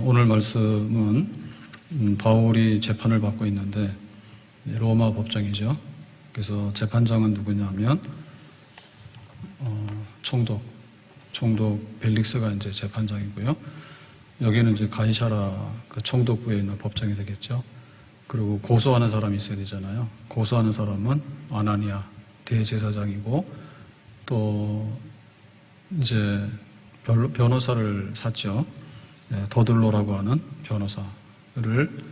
오늘 말씀은 바울이 재판을 받고 있는데 로마 법정이죠. 그래서 재판장은 누구냐면 총독 벨릭스가 이제 재판장이고요. 여기는 이제 가이사라 그 총독부에 있는 법정이 되겠죠. 그리고 고소하는 사람이 있어야 되잖아요. 고소하는 사람은 아나니아 대제사장이고 또 이제 변호사를 샀죠. 더들로라고 하는 변호사를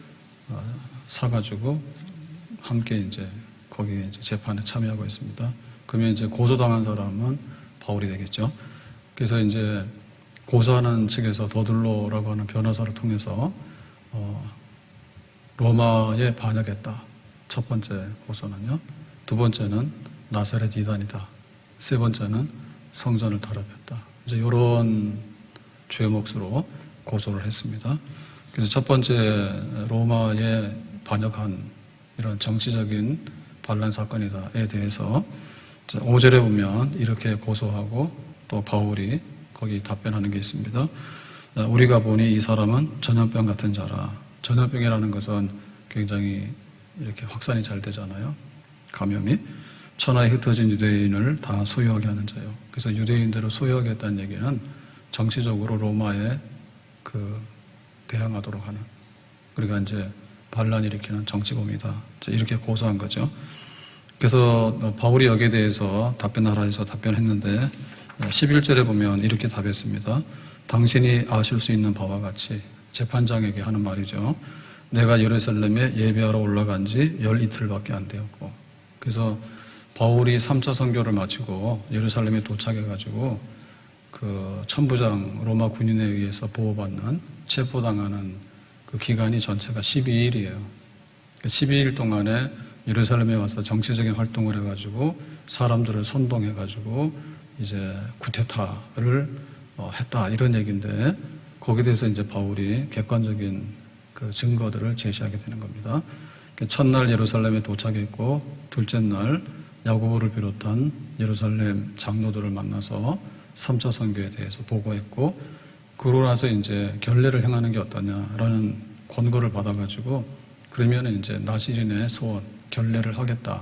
사가지고 함께 이제 거기에 이제 재판에 참여하고 있습니다. 그러면 이제 고소당한 사람은 바울이 되겠죠. 그래서 이제 고소하는 측에서 더들로라고 하는 변호사를 통해서 로마에 반역했다. 첫 번째 고소는요. 두 번째는 나사렛 이단이다. 세 번째는 성전을 더럽혔다. 이제 이런 죄목으로 고소를 했습니다. 그래서 첫 번째 로마에 반역한 이런 정치적인 반란 사건이다에 대해서 5절에 보면 이렇게 고소하고 또 바울이 거기 답변하는 게 있습니다. 우리가 보니 이 사람은 전염병 같은 자라. 전염병이라는 것은 굉장히 이렇게 확산이 잘 되잖아요. 감염이. 천하에 흩어진 유대인을 다 소유하게 하는 자요. 그래서 유대인들을 소유하겠다는 얘기는 정치적으로 로마에 대항하도록 하는. 그러니까 이제 반란 일으키는 정치범이다. 이렇게 고소한 거죠. 그래서 바울이 여기에 대해서 답변하라 해서 답변했는데 11절에 보면 이렇게 답했습니다. 당신이 아실 수 있는 바와 같이 재판장에게 하는 말이죠. 내가 예루살렘에 예배하러 올라간 지 12이틀밖에 안 되었고 그래서 바울이 3차 선교를 마치고 예루살렘에 도착해가지고 그 천부장 로마 군인에 의해서 보호받는 체포당하는 그 기간이 전체가 12일이에요. 12일 동안에 예루살렘에 와서 정치적인 활동을 해가지고 사람들을 선동해가지고 이제 쿠데타를 했다 이런 얘기인데 거기에 대해서 이제 바울이 객관적인 그 증거들을 제시하게 되는 겁니다. 첫날 예루살렘에 도착했고 둘째 날 야고보를 비롯한 예루살렘 장로들을 만나서 3차 선교에 대해서 보고했고 그러고 나서 이제 결례를 행하는 게 어떠냐라는 권고를 받아가지고 그러면 이제 나시린의 소원 결례를 하겠다.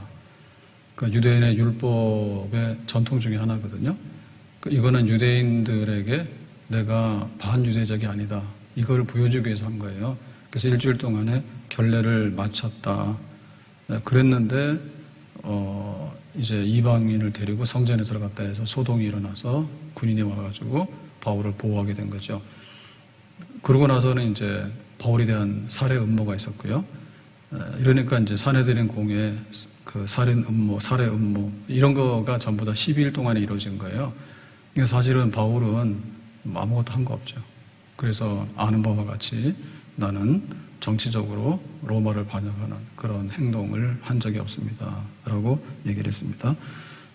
그 유대인의 율법의 전통 중에 하나거든요. 이거는 유대인들에게 내가 반유대적이 아니다. 이걸 보여주기 위해서 한 거예요. 그래서 일주일 동안에 결례를 마쳤다. 그랬는데 이제 이방인을 데리고 성전에 들어갔다 해서 소동이 일어나서 군인이 와가지고 바울을 보호하게 된 거죠. 그러고 나서는 이제 바울에 대한 살해 음모가 있었고요. 이러니까 이제 사내들인 공에 그 살인 음모, 살해 음모 이런 거가 전부 다 12일 동안에 이루어진 거예요. 그러니까 사실은 바울은 아무것도 한 거 없죠. 그래서 아는 바와 같이 나는 정치적으로 로마를 반역하는 그런 행동을 한 적이 없습니다. 라고 얘기를 했습니다.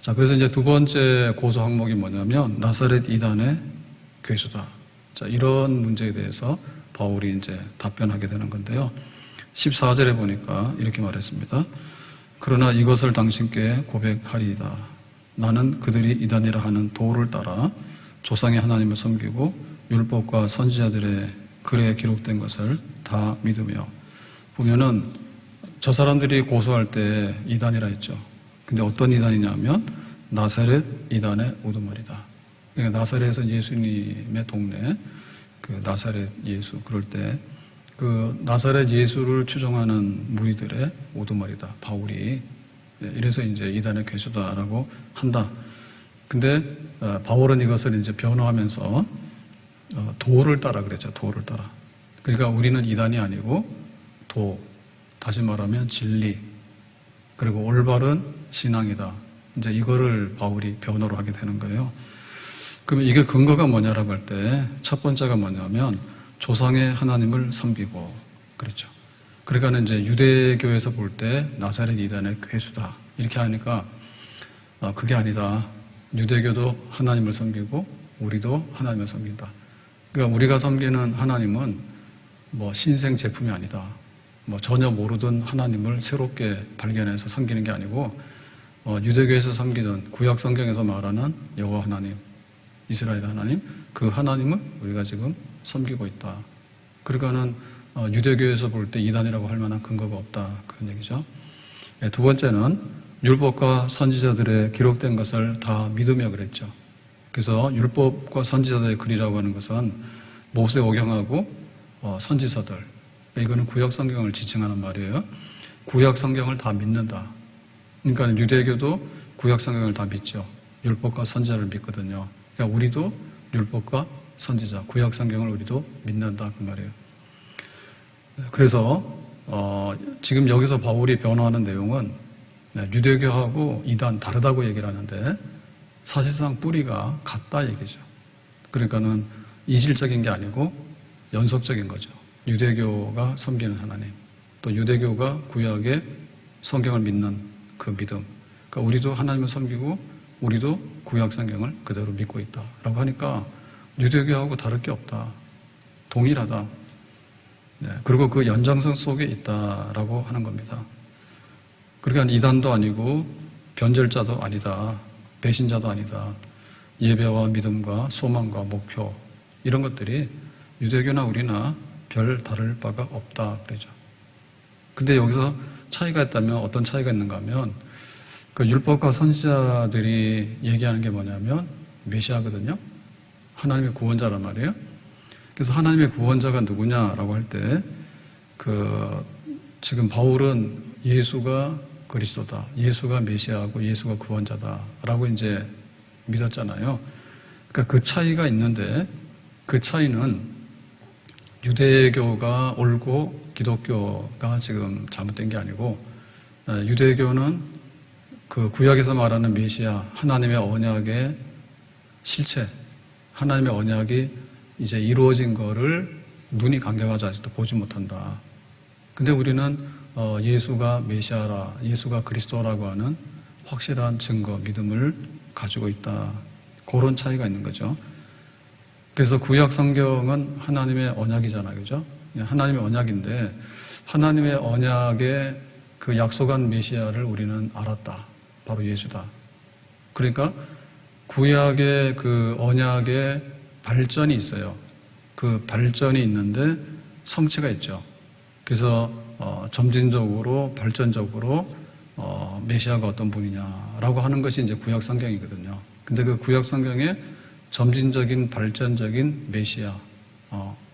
자, 그래서 이제 두 번째 고소 항목이 뭐냐면 나사렛 이단의 괴수다. 자, 이런 문제에 대해서 바울이 이제 답변하게 되는 건데요. 14절에 보니까 이렇게 말했습니다. 그러나 이것을 당신께 고백하리이다. 나는 그들이 이단이라 하는 도를 따라 조상의 하나님을 섬기고 율법과 선지자들의 글에 기록된 것을 다 믿으며 보면은 저 사람들이 고소할 때 이단이라 했죠. 근데 어떤 이단이냐면 나사렛 이단의 우두머리다. 그러니까 나사렛은 예수님의 동네 그 나사렛 예수 그럴 때 그 나사렛 예수를 추종하는 무리들의 우두머리다. 바울이 이래서 이제 이단의 괴수다라고 한다. 근데 바울은 이것을 이제 변호하면서 도를 따라 그랬죠. 도를 따라. 그러니까 우리는 이단이 아니고 도, 다시 말하면 진리, 그리고 올바른 신앙이다. 이제 이거를 바울이 변호를 하게 되는 거예요. 그러면 이게 근거가 뭐냐라고 할 때 첫 번째가 뭐냐면 조상의 하나님을 섬기고 그랬죠. 그러니까 이제 유대교에서 볼 때 나사렛 이단의 괴수다. 이렇게 하니까 그게 아니다. 유대교도 하나님을 섬기고 우리도 하나님을 섬긴다. 그러니까 우리가 섬기는 하나님은 뭐 신생 제품이 아니다. 뭐 전혀 모르던 하나님을 새롭게 발견해서 섬기는 게 아니고 유대교에서 섬기던 구약 성경에서 말하는 여호와 하나님, 이스라엘 하나님, 그 하나님을 우리가 지금 섬기고 있다. 그러니까는 유대교에서 볼 때 이단이라고 할 만한 근거가 없다. 그런 얘기죠. 두 번째는 율법과 선지자들의 기록된 것을 다 믿으며 그랬죠. 그래서 율법과 선지자들의 글이라고 하는 것은 모세오경하고 선지서들. 이거는 구약 성경을 지칭하는 말이에요. 구약 성경을 다 믿는다. 그러니까 유대교도 구약 성경을 다 믿죠. 율법과 선지자를 믿거든요. 그러니까 우리도 율법과 선지자, 구약 성경을 우리도 믿는다 그 말이에요. 그래서 지금 여기서 바울이 변호하는 내용은 유대교하고 이단 다르다고 얘기를 하는데 사실상 뿌리가 같다 얘기죠. 그러니까는 이질적인 게 아니고 연속적인 거죠. 유대교가 섬기는 하나님, 또 유대교가 구약의 성경을 믿는 그 믿음. 그러니까 우리도 하나님을 섬기고 우리도 구약 성경을 그대로 믿고 있다라고 하니까 유대교하고 다를 게 없다. 동일하다. 네, 그리고 그 연장선 속에 있다라고 하는 겁니다. 그러니까 이단도 아니고 변절자도 아니다. 배신자도 아니다. 예배와 믿음과 소망과 목표 이런 것들이 유대교나 우리나 별 다를 바가 없다 그러죠. 근데 여기서 차이가 있다면 어떤 차이가 있는가 하면 그 율법과 선지자들이 얘기하는 게 뭐냐면 메시아거든요. 하나님의 구원자란 말이에요. 그래서 하나님의 구원자가 누구냐라고 할 때 지금 바울은 예수가 그리스도다. 예수가 메시아고 예수가 구원자다라고 이제 믿었잖아요. 그러니까 그 차이가 있는데 그 차이는 유대교가 옳고 기독교가 지금 잘못된 게 아니고 유대교는 그 구약에서 말하는 메시아, 하나님의 언약의 실체, 하나님의 언약이 이제 이루어진 거를 눈이 감격하지 아직도 보지 못한다. 근데 우리는 예수가 메시아라, 예수가 그리스도라고 하는 확실한 증거, 믿음을 가지고 있다. 그런 차이가 있는 거죠. 그래서 구약 성경은 하나님의 언약이잖아요. 그죠? 하나님의 언약인데 하나님의 언약의 그 약속한 메시아를 우리는 알았다. 바로 예수다. 그러니까 구약의 그 언약의 발전이 있어요. 그 발전이 있는데 성취가 있죠. 그래서 점진적으로 발전적으로 메시아가 어떤 분이냐라고 하는 것이 이제 구약 성경이거든요. 근데 그 구약 성경의 점진적인 발전적인 메시아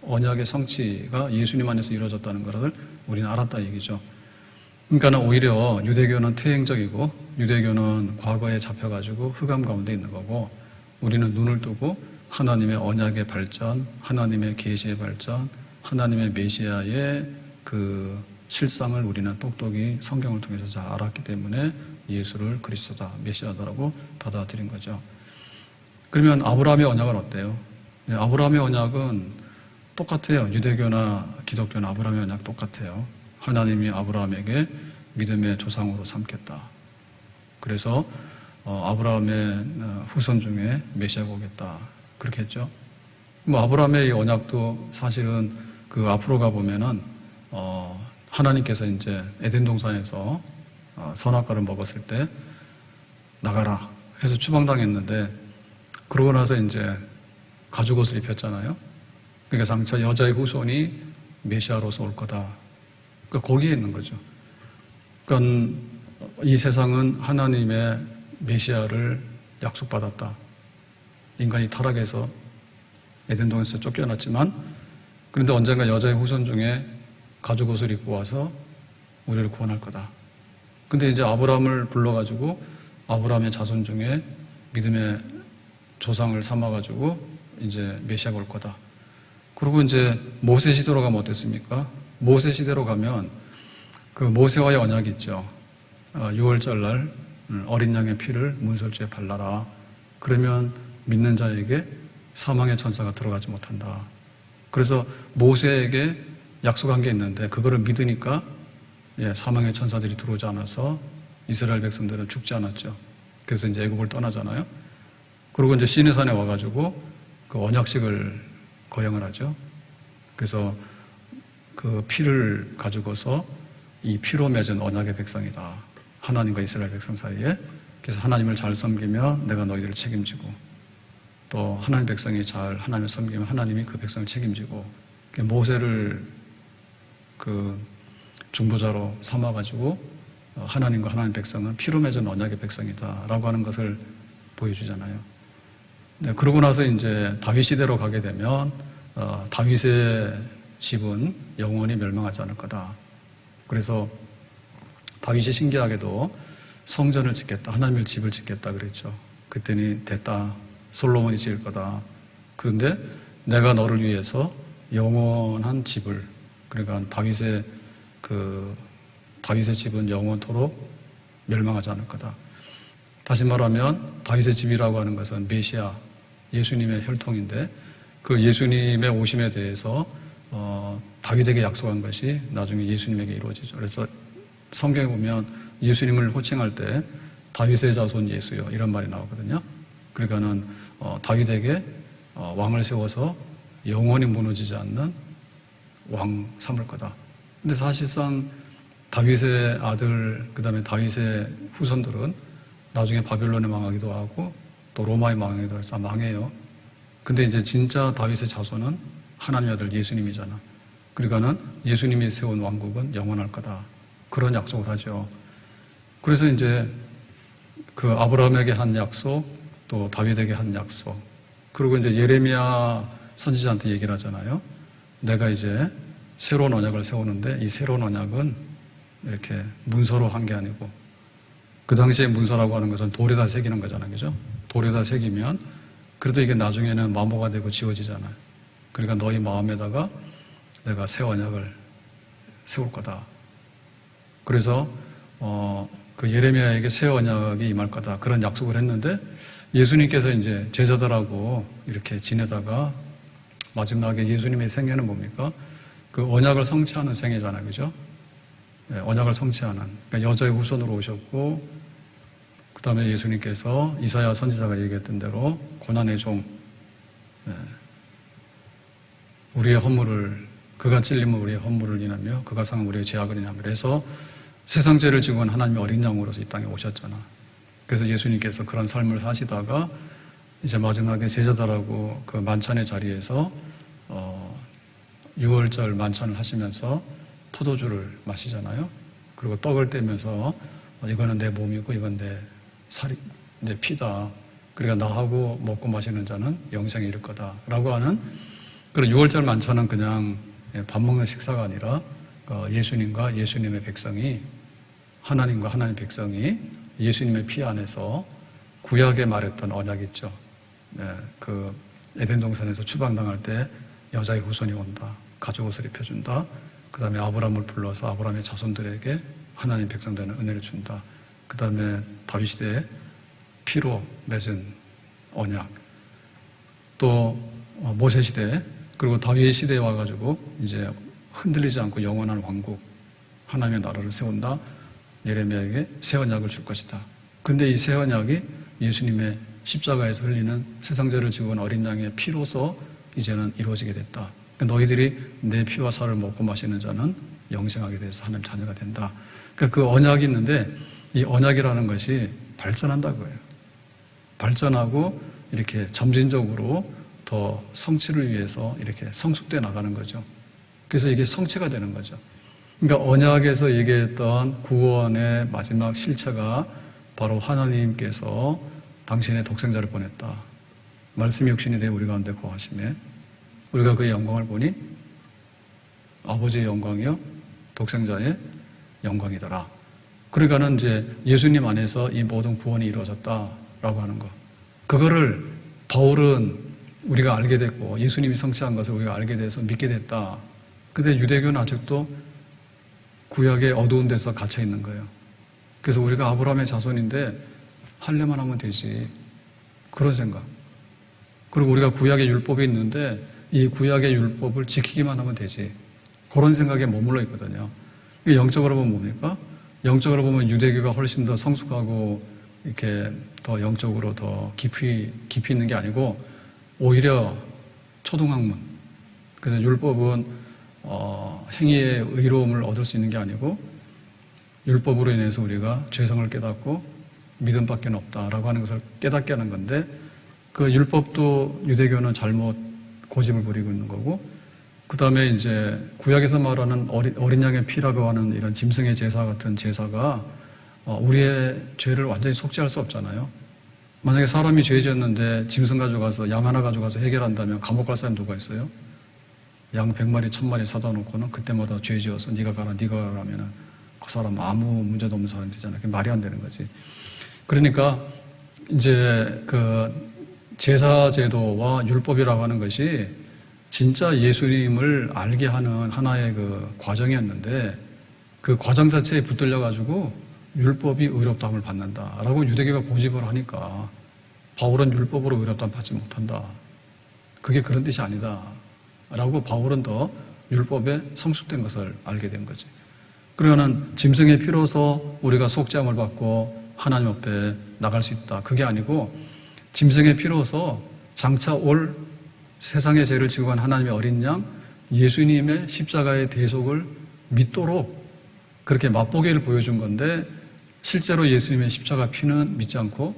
언약의 성취가 예수님 안에서 이루어졌다는 것을 우리는 알았다 얘기죠. 그러니까 오히려 유대교는 퇴행적이고 유대교는 과거에 잡혀가지고 흑암 가운데 있는 거고 우리는 눈을 뜨고 하나님의 언약의 발전, 하나님의 계시의 발전, 하나님의 메시아의 그 실상을 우리는 똑똑히 성경을 통해서 잘 알았기 때문에 예수를 그리스도다, 메시아다라고 받아들인 거죠. 그러면 아브라함의 언약은 어때요? 네, 아브라함의 언약은 똑같아요. 유대교나 기독교나 아브라함의 언약 똑같아요. 하나님이 아브라함에게 믿음의 조상으로 삼겠다. 그래서 아브라함의 후손 중에 메시아가 오겠다. 그렇게 했죠. 뭐 아브라함의 이 언약도 사실은 그 앞으로 가보면은 하나님께서 이제 에덴 동산에서 선악과를 먹었을 때 나가라 해서 추방당했는데 그러고 나서 이제 가죽옷을 입혔잖아요. 그러니까 장차 여자의 후손이 메시아로서 올 거다. 그러니까 거기에 있는 거죠. 그러니까 이 세상은 하나님의 메시아를 약속받았다. 인간이 타락해서 에덴 동산에서 쫓겨났지만 그런데 언젠가 여자의 후손 중에 가죽옷을 입고 와서 우리를 구원할 거다. 근데 이제 아브라함을 불러가지고 아브라함의 자손 중에 믿음의 조상을 삼아가지고 이제 메시아가 올 거다. 그리고 이제 모세 시대로 가면 어땠습니까? 모세 시대로 가면 그 모세와의 언약이 있죠. 6월절 날 어린 양의 피를 문설주에 발라라. 그러면 믿는 자에게 사망의 천사가 들어가지 못한다. 그래서 모세에게 약속한 게 있는데 그거를 믿으니까 사망의 천사들이 들어오지 않아서 이스라엘 백성들은 죽지 않았죠. 그래서 이제 애굽을 떠나잖아요. 그리고 이제 시내산에 와가지고 그 언약식을 거행을 하죠. 그래서 그 피를 가지고서 이 피로 맺은 언약의 백성이다. 하나님과 이스라엘 백성 사이에. 그래서 하나님을 잘 섬기며 내가 너희들을 책임지고 또 하나님 백성이 잘 하나님을 섬기면 하나님이 그 백성을 책임지고 모세를 그 중보자로 삼아가지고 하나님과 하나님 백성은 피로 맺은 언약의 백성이다라고 하는 것을 보여주잖아요. 네, 그러고 나서 이제 다윗 시대로 가게 되면 다윗의 집은 영원히 멸망하지 않을 거다. 그래서 다윗이 신기하게도 성전을 짓겠다, 하나님의 집을 짓겠다 그랬죠. 그랬더니 됐다, 솔로몬이 지을 거다. 그런데 내가 너를 위해서 영원한 집을, 그러니까 다윗의 집은 영원토록 멸망하지 않을 거다. 다시 말하면 다윗의 집이라고 하는 것은 메시아, 예수님의 혈통인데 그 예수님의 오심에 대해서 다윗에게 약속한 것이 나중에 예수님에게 이루어지죠. 그래서 성경에 보면 예수님을 호칭할 때 다윗의 자손 예수여 이런 말이 나오거든요. 그러니까는 다윗에게 왕을 세워서 영원히 무너지지 않는 왕 삼을 거다. 근데 사실상 다윗의 아들, 그 다음에 다윗의 후손들은 나중에 바빌론에 망하기도 하고 또 로마에 망하기도 해서 망해요. 근데 이제 진짜 다윗의 자손은 하나님의 아들 예수님이잖아. 그러니까는 예수님이 세운 왕국은 영원할 거다. 그런 약속을 하죠. 그래서 이제 그 아브라함에게 한 약속, 또 다윗에게 한 약속, 그리고 이제 예레미야 선지자한테 얘기를 하잖아요. 내가 이제 새로운 언약을 세우는데 이 새로운 언약은 이렇게 문서로 한 게 아니고, 그 당시에 문서라고 하는 것은 돌에다 새기는 거잖아요. 그죠? 돌에다 새기면 그래도 이게 나중에는 마모가 되고 지워지잖아요. 그러니까 너희 마음에다가 내가 새 언약을 세울 거다. 그래서 그 예레미야에게 새 언약이 임할 거다. 그런 약속을 했는데 예수님께서 이제 제자들하고 이렇게 지내다가 마지막에 예수님의 생애는 뭡니까? 그 언약을 성취하는 생애잖아요. 그죠? 네, 언약을 성취하는. 그러니까 여자의 후손으로 오셨고, 그 다음에 예수님께서 이사야 선지자가 얘기했던 대로 고난의 종, 우리의 허물을, 그가 찔림은 우리의 허물을 인하며 그가 상은 우리의 죄악을 인하며, 그래서 세상 죄를 지고 온 하나님의 어린 양으로서 이 땅에 오셨잖아. 그래서 예수님께서 그런 삶을 사시다가 이제 마지막에 제자들하고 그 만찬의 자리에서 6월절 만찬을 하시면서 포도주를 마시잖아요. 그리고 떡을 떼면서 이거는 내 몸이고 이건 내 피다. 그러니까 나하고 먹고 마시는 자는 영생에 이를 거다라고 하는 그런 6월절 만찬은 그냥 밥 먹는 식사가 아니라 예수님과 예수님의 백성이, 하나님과 하나님의 백성이 예수님의 피 안에서 구약에 말했던 언약이 있죠. 그 에덴 동산에서 추방당할 때 여자의 후손이 온다. 가죽 옷을 입혀준다. 그 다음에 아브라함을 불러서 아브라함의 자손들에게 하나님 백성 되는 은혜를 준다. 그 다음에 다윗 시대에 피로 맺은 언약. 또 모세 시대, 그리고 다윗 시대에 와가지고 이제 흔들리지 않고 영원한 왕국, 하나님의 나라를 세운다. 예레미야에게 새 언약을 줄 것이다. 근데 이 새 언약이 예수님의 십자가에서 흘리는 세상죄를 지고 온 어린 양의 피로서 이제는 이루어지게 됐다. 그러니까 너희들이 내 피와 살을 먹고 마시는 자는 영생하게 돼서 하나님 자녀가 된다. 그러니까 그 언약이 있는데 이 언약이라는 것이 발전한다고 해요. 발전하고 이렇게 점진적으로 더 성취를 위해서 이렇게 성숙돼 나가는 거죠. 그래서 이게 성취가 되는 거죠. 그러니까 언약에서 얘기했던 구원의 마지막 실체가 바로 하나님께서 당신의 독생자를 보냈다. 말씀이 육신이 되어 우리 가운데 거하심에 우리가 그의 영광을 보니 아버지의 영광이요 독생자의 영광이더라. 그러니까는 이제 예수님 안에서 이 모든 구원이 이루어졌다라고 하는 것. 그거를 바울은 우리가 알게 됐고 예수님이 성취한 것을 우리가 알게 돼서 믿게 됐다. 근데 유대교는 아직도 구약의 어두운 데서 갇혀 있는 거예요. 그래서 우리가 아브라함의 자손인데 할례만 하면 되지. 그런 생각. 그리고 우리가 구약의 율법이 있는데 이 구약의 율법을 지키기만 하면 되지. 그런 생각에 머물러 있거든요. 영적으로 보면 뭡니까? 영적으로 보면 유대교가 훨씬 더 성숙하고 이렇게 더 영적으로 더 깊이 있는 게 아니고 오히려 초등학문. 그래서 율법은 행위의 의로움을 얻을 수 있는 게 아니고 율법으로 인해서 우리가 죄성을 깨닫고 믿음밖에 없다라고 하는 것을 깨닫게 하는 건데 그 율법도 유대교는 잘못 고집을 부리고 있는 거고 그 다음에 이제 구약에서 말하는 어린 양의 피라고 하는 이런 짐승의 제사 같은 제사가 우리의 죄를 완전히 속죄할 수 없잖아요. 만약에 사람이 죄 지었는데 짐승 가져가서 양 하나 가져가서 해결한다면 감옥 갈 사람 누가 있어요? 양 100마리, 1000마리 사다 놓고는 그때마다 죄 지어서 네가 가라, 네가 가라 하면은 그 사람 아무 문제도 없는 사람이 되잖아요. 그게 말이 안 되는 거지. 그러니까 이제 그 제사제도와 율법이라고 하는 것이 진짜 예수님을 알게 하는 하나의 그 과정이었는데 그 과정 자체에 붙들려가지고 율법이 의롭다함을 받는다라고 유대교가 고집을 하니까 바울은 율법으로 의롭다함 받지 못한다. 그게 그런 뜻이 아니다. 라고 바울은 더 율법에 성숙된 것을 알게 된 거지. 그러면은 짐승의 피로서 우리가 속죄함을 받고 하나님 앞에 나갈 수 있다. 그게 아니고 짐승의 피로서 장차 올 세상의 죄를 지고 간 하나님의 어린 양 예수님의 십자가의 대속을 믿도록 그렇게 맛보기를 보여준 건데 실제로 예수님의 십자가 피는 믿지 않고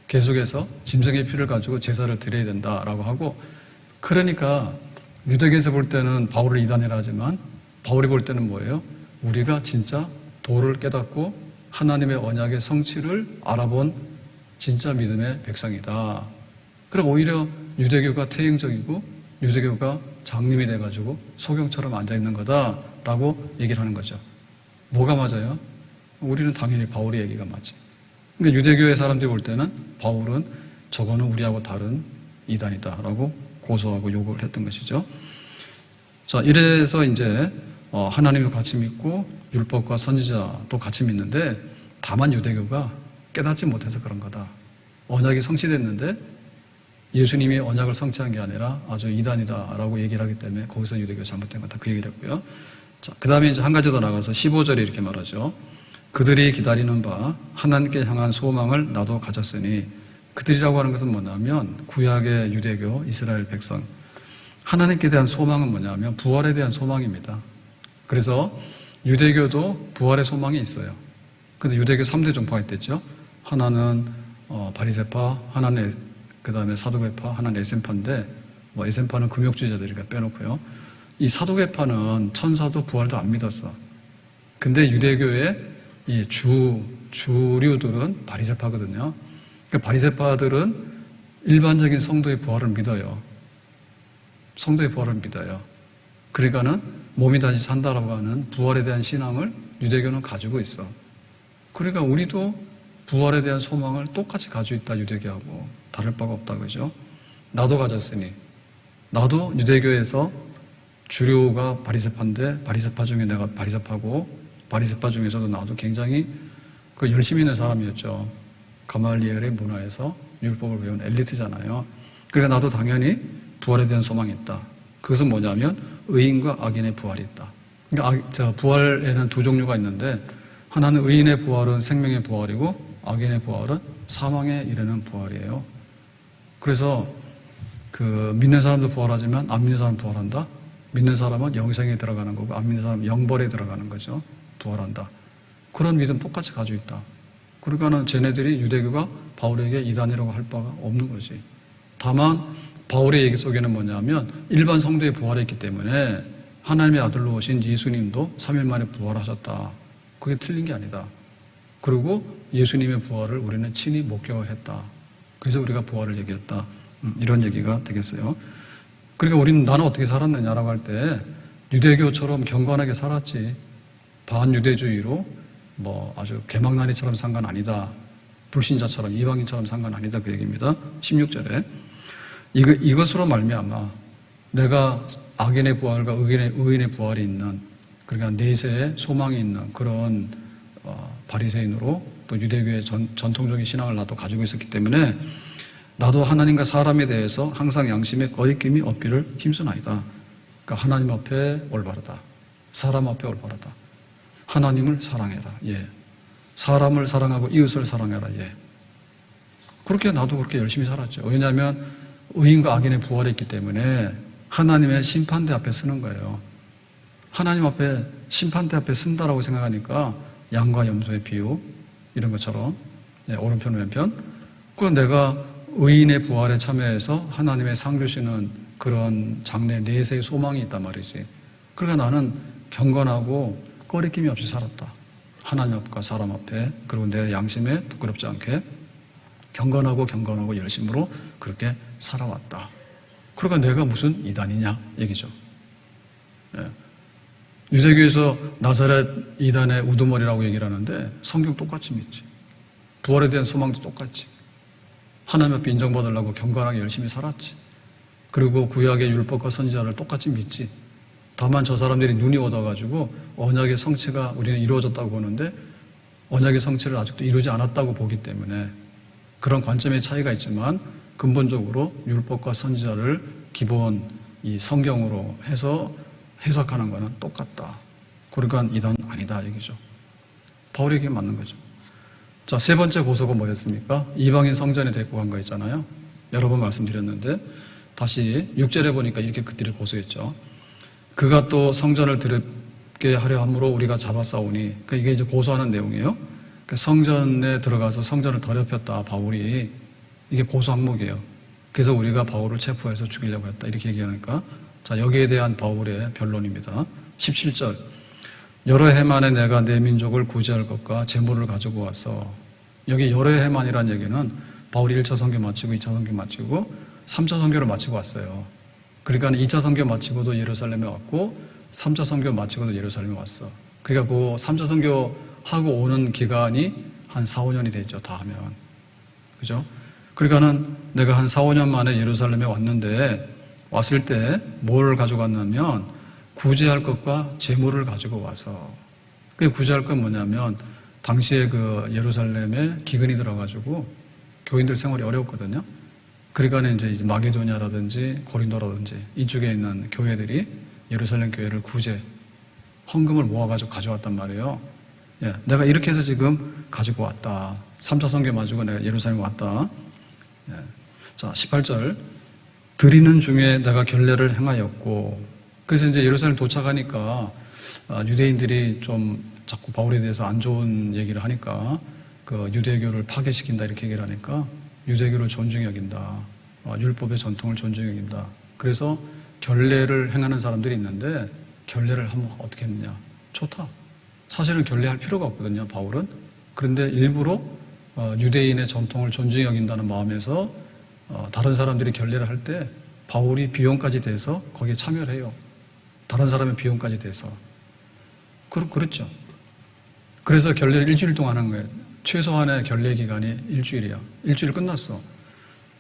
계속해서 짐승의 피를 가지고 제사를 드려야 된다라고 하고 그러니까 유대교에서 볼 때는 바울을 이단이라 하지만 바울이 볼 때는 뭐예요? 우리가 진짜 도를 깨닫고 하나님의 언약의 성취를 알아본 진짜 믿음의 백성이다. 그럼 오히려 유대교가 태행적이고 유대교가 장님이 돼가지고 소경처럼 앉아있는 거다라고 얘기를 하는 거죠. 뭐가 맞아요? 우리는 당연히 바울의 얘기가 맞지. 그러니까 유대교의 사람들이 볼 때는 바울은 저거는 우리하고 다른 이단이다라고 고소하고 욕을 했던 것이죠. 자, 이래서 이제 하나님을 같이 믿고 율법과 선지자도 같이 믿는데 다만 유대교가 깨닫지 못해서 그런 거다. 언약이 성취됐는데 예수님이 언약을 성취한 게 아니라 아주 이단이다라고 얘기를 하기 때문에 거기서 유대교가 잘못된 거다. 그 얘기를 했고요. 자, 그 다음에 이제 한 가지 더 나가서 15절에 이렇게 말하죠. 그들이 기다리는 바 하나님께 향한 소망을 나도 가졌으니 그들이라고 하는 것은 뭐냐면 구약의 유대교 이스라엘 백성 하나님께 대한 소망은 뭐냐면 부활에 대한 소망입니다. 그래서 유대교도 부활의 소망이 있어요. 근데 유대교 3대 종파가 있댔죠. 하나는 바리새파, 하나는 그 다음에 사두개파, 하나는 에센파인데 에센파는 금욕주의자들이니까 빼놓고요. 이 사두개파는 천사도 부활도 안 믿었어. 근데 유대교의 이 주류들은 바리새파거든요. 그러니까 바리새파들은 일반적인 성도의 부활을 믿어요. 성도의 부활을 믿어요. 그러니까는 몸이 다시 산다라고 하는 부활에 대한 신앙을 유대교는 가지고 있어. 그러니까 우리도 부활에 대한 소망을 똑같이 가지고 있다. 유대교하고 다를 바가 없다. 그죠? 나도 가졌으니 나도 유대교에서 주류가 바리새파인데 바리새파 중에 내가 바리새파고 바리새파 중에서도 나도 굉장히 그 열심히 있는 사람이었죠. 가말리엘의 문화에서 율법을 배운 엘리트잖아요. 그러니까 나도 당연히 부활에 대한 소망이 있다. 그것은 뭐냐면 의인과 악인의 부활이 있다. 그러니까 부활에는 두 종류가 있는데 하나는 의인의 부활은 생명의 부활이고 악인의 부활은 사망에 이르는 부활이에요. 그래서 그 믿는 사람도 부활하지만 안 믿는 사람은 부활한다. 믿는 사람은 영생에 들어가는 거고 안 믿는 사람은 영벌에 들어가는 거죠. 부활한다. 그런 믿음 똑같이 가지고 있다. 그러니까는 쟤네들이 유대교가 바울에게 이단이라고 할 바가 없는 거지. 다만 바울의 얘기 속에는 뭐냐면 일반 성도의 부활이 있기 때문에 하나님의 아들로 오신 예수님도 3일 만에 부활하셨다. 그게 틀린 게 아니다. 그리고 예수님의 부활을 우리는 친히 목격을 했다. 그래서 우리가 부활을 얘기했다. 이런 얘기가 되겠어요. 그러니까 우리는 나는 어떻게 살았느냐라고 할 때 유대교처럼 경건하게 살았지. 반유대주의로 아주 개망나니처럼 산 건 아니다. 불신자처럼 이방인처럼 산 건 아니다. 그 얘기입니다. 16절에 이것으로 말미암아 내가 악인의 부활과 의인의 부활이 있는 그러니까 내세에 소망이 있는 그런 바리새인으로 또 유대교의 전통적인 신앙을 나도 가지고 있었기 때문에 나도 하나님과 사람에 대해서 항상 양심에 거리낌이 없기를 힘쓰나이다. 그러니까 하나님 앞에 올바르다. 사람 앞에 올바르다. 하나님을 사랑해라. 예. 사람을 사랑하고 이웃을 사랑해라. 예. 그렇게 나도 그렇게 열심히 살았죠. 왜냐하면 의인과 악인의 부활이 있기 때문에 하나님의 심판대 앞에 쓰는 거예요. 하나님 앞에 심판대 앞에 쓴다라고 생각하니까 양과 염소의 비유 이런 것처럼 오른편 왼편 그건 내가 의인의 부활에 참여해서 하나님의 상 주시는 그런 장래 내세의 소망이 있단 말이지. 그러니까 나는 경건하고 꺼리낌이 없이 살았다. 하나님 앞과 사람 앞에, 그리고 내 양심에 부끄럽지 않게 경건하고 열심으로 그렇게 살아왔다. 그러니까 내가 무슨 이단이냐 얘기죠. 예. 유대교에서 나사렛 이단의 우두머리라고 얘기를 하는데 성경 똑같이 믿지. 부활에 대한 소망도 똑같지. 하나님 앞에 인정받으려고 경건하게 열심히 살았지. 그리고 구약의 율법과 선지자를 똑같이 믿지. 다만 저 사람들이 눈이 얻어가지고 언약의 성취가 우리는 이루어졌다고 보는데 언약의 성취를 아직도 이루지 않았다고 보기 때문에 그런 관점의 차이가 있지만 근본적으로 율법과 선지자를 기본 이 성경으로 해서 해석하는 것은 똑같다. 그러니까 이단 아니다 얘기죠. 바울의 얘기가 맞는 거죠. 자, 세 번째 고소가 뭐였습니까? 이방인 성전에 데리고 간 거 있잖아요. 여러 번 말씀드렸는데 다시 6절에 보니까 이렇게 그들이 고소했죠. 그가 또 성전을 드럽게 하려 함으로 우리가 잡아싸우니, 그러니까 이게 이제 고소하는 내용이에요. 그러니까 성전에 들어가서 성전을 더럽혔다 바울이. 이게 고소 항목이에요. 그래서 우리가 바울을 체포해서 죽이려고 했다 이렇게 얘기하니까, 자, 여기에 대한 바울의 변론입니다. 17절, 여러 해 만에 내가 내 민족을 구제할 것과 재물을 가지고 와서, 여기 여러 해 만이라는 얘기는 바울이 1차 선교 마치고 2차 선교 마치고 3차 선교를 마치고 왔어요. 그러니까 2차 선교 마치고도 예루살렘에 왔고 3차 선교 마치고도 예루살렘에 왔어. 그러니까 그 3차 선교 하고 오는 기간이 한 4, 5년이 됐죠. 다 하면. 그죠? 그러니까는 내가 한 4, 5년 만에 예루살렘에 왔는데 왔을 때 뭘 가져갔냐면 구제할 것과 재물을 가지고 와서, 그 구제할 건 뭐냐면 당시에 그 예루살렘에 기근이 들어가지고 교인들 생활이 어려웠거든요. 그러니까 이제 마게도냐라든지 고린도라든지 이쪽에 있는 교회들이 예루살렘 교회를 구제, 헌금을 모아가지고 가져왔단 말이에요. 예, 내가 이렇게 해서 지금 가지고 왔다. 3차 선교 마치고 내가 예루살렘에 왔다. 예. 자, 18절. 드리는 중에 내가 결례를 행하였고, 그래서 이제 예루살렘 도착하니까 유대인들이 좀 자꾸 바울에 대해서 안 좋은 얘기를 하니까 그 유대교를 파괴시킨다 이렇게 얘기를 하니까 유대교를 존중히 여긴다. 율법의 전통을 존중히 여긴다. 그래서 결례를 행하는 사람들이 있는데 결례를 하면 어떻게 했느냐. 좋다. 사실은 결례할 필요가 없거든요, 바울은. 그런데 일부러 유대인의 전통을 존중히 여긴다는 마음에서 다른 사람들이 결례를 할 때 바울이 비용까지 대서 거기에 참여를 해요. 다른 사람의 비용까지 대서. 그렇죠. 그래서 결례를 일주일 동안 한 거예요. 최소한의 결례 기간이 일주일이야. 일주일 끝났어.